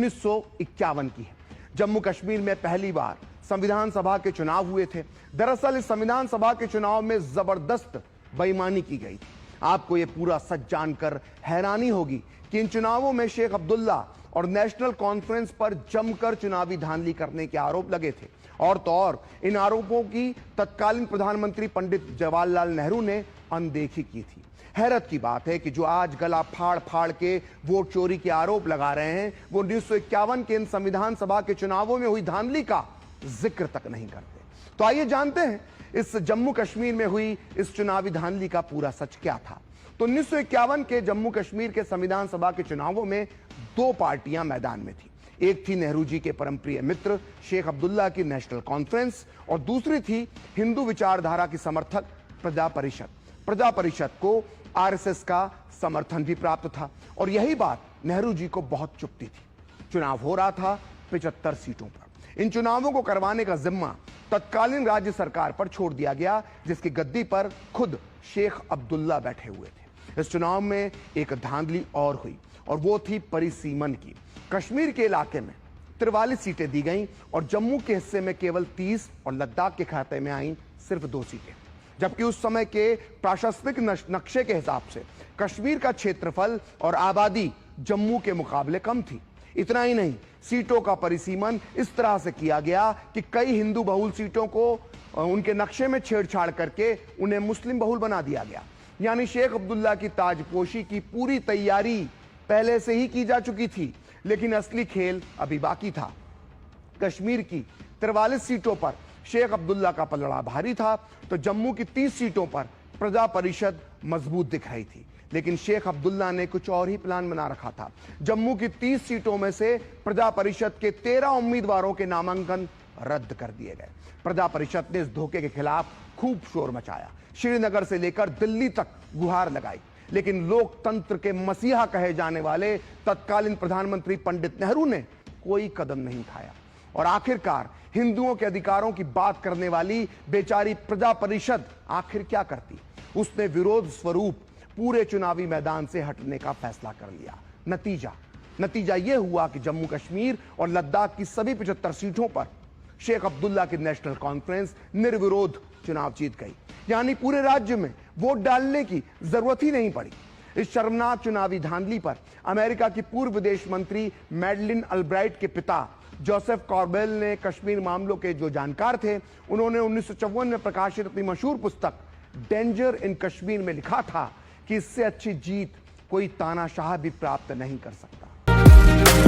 1951 की है। जम्मू कश्मीर में पहली बार संविधान सभा के चुनाव हुए थे। दरअसल इस संविधान सभा के चुनाव में जबरदस्त बेईमानी की गई थी। आपको यह पूरा सच जानकर हैरानी होगी कि इन चुनावों में शेख अब्दुल्ला और नेशनल कॉन्फ्रेंस पर जमकर चुनावी धांधली करने के आरोप लगे थे। और तो और इन आरोपों की तत्कालीन प्रधानमंत्री पंडित जवाहरलाल नेहरू ने अनदेखी की थी। हैरत की बात है कि जो आज गला फाड़ फाड़ के वोट चोरी के आरोप लगा रहे हैं, वो 1951 के इन संविधान सभा के चुनावों में हुई धांधली का जिक्र तक नहीं करते। तो आइए जानते हैं इस जम्मू कश्मीर में हुई इस चुनावी धांधली का पूरा सच क्या था। तो 1951 के जम्मू कश्मीर के संविधान सभा के चुनावों में दो पार्टियां मैदान में थी। एक थी नेहरू जी के परमप्रिय मित्र शेख अब्दुल्ला की नेशनल कॉन्फ्रेंस और दूसरी थी हिंदू विचारधारा की समर्थक प्रजा परिषद। प्रजा परिषद को आरएसएस का समर्थन भी प्राप्त था और यही बात नेहरू जी को बहुत चुभती थी। चुनाव हो रहा था 75 सीटों पर। इन चुनावों को करवाने का जिम्मा तत्कालीन राज्य सरकार पर छोड़ दिया गया, जिसकी गद्दी पर खुद शेख अब्दुल्ला बैठे हुए थे। इस चुनाव में एक धांधली और हुई और वो थी परिसीमन की। कश्मीर के इलाके में 43 सीटें दी गईं और जम्मू के हिस्से में केवल 30 और लद्दाख के खाते में आईं सिर्फ 2 सीटें। जबकि उस समय के प्रशासनिक नक्शे के हिसाब से कश्मीर का क्षेत्रफल और आबादी जम्मू के मुकाबले कम थी। इतना ही नहीं, सीटों का परिसीमन इस तरह से किया गया कि कई हिंदू बहुल सीटों को उनके नक्शे में छेड़छाड़ करके उन्हें मुस्लिम बहुल बना दिया गया। यानी शेख अब्दुल्ला की ताजपोशी की पूरी तैयारी पहले से ही की जा चुकी थी, लेकिन असली खेल अभी बाकी था। कश्मीर की 43 सीटों पर शेख अब्दुल्ला का पलड़ा भारी था, तो जम्मू की 30 सीटों पर प्रजा परिषद मजबूत दिख रही थी। लेकिन शेख अब्दुल्ला ने कुछ और ही प्लान बना रखा था। जम्मू की 30 सीटों में से प्रजा परिषद के 13 उम्मीदवारों के नामांकन रद्द कर दिए गए। प्रजा परिषद ने इस धोखे के खिलाफ खूब शोर मचाया, श्रीनगर से लेकर दिल्ली तक गुहार लगाई, लेकिन लोकतंत्र के मसीहा कहे जाने वाले तत्कालीन प्रधानमंत्री पंडित नेहरू ने कोई कदम नहीं उठाया। और आखिरकार हिंदुओं के अधिकारों की बात करने वाली बेचारी प्रजा परिषद आखिर क्या करती? उसने विरोध स्वरूप पूरे चुनावी मैदान से हटने का फैसला कर लिया। नतीजा यह हुआ कि जम्मू कश्मीर और लद्दाख की सभी 75 सीटों पर शेख अब्दुल्ला की नेशनल कॉन्फ्रेंस निर्विरोध चुनाव जीत गई। यानी पूरे राज्य में वोट डालने की जरूरत ही नहीं पड़ी। इस शर्मनाक चुनावी धांधली पर अमेरिका की पूर्व विदेश मंत्री मैडलिन अल्ब्राइट के पिता जोसेफ कॉर्बेल ने कश्मीर मामलों के जो जानकार थे, उन्होंने 1954 में प्रकाशित अपनी मशहूर पुस्तक डेंजर इन कश्मीर में लिखा था कि इससे अच्छी जीत कोई तानाशाह भी प्राप्त नहीं कर सकता।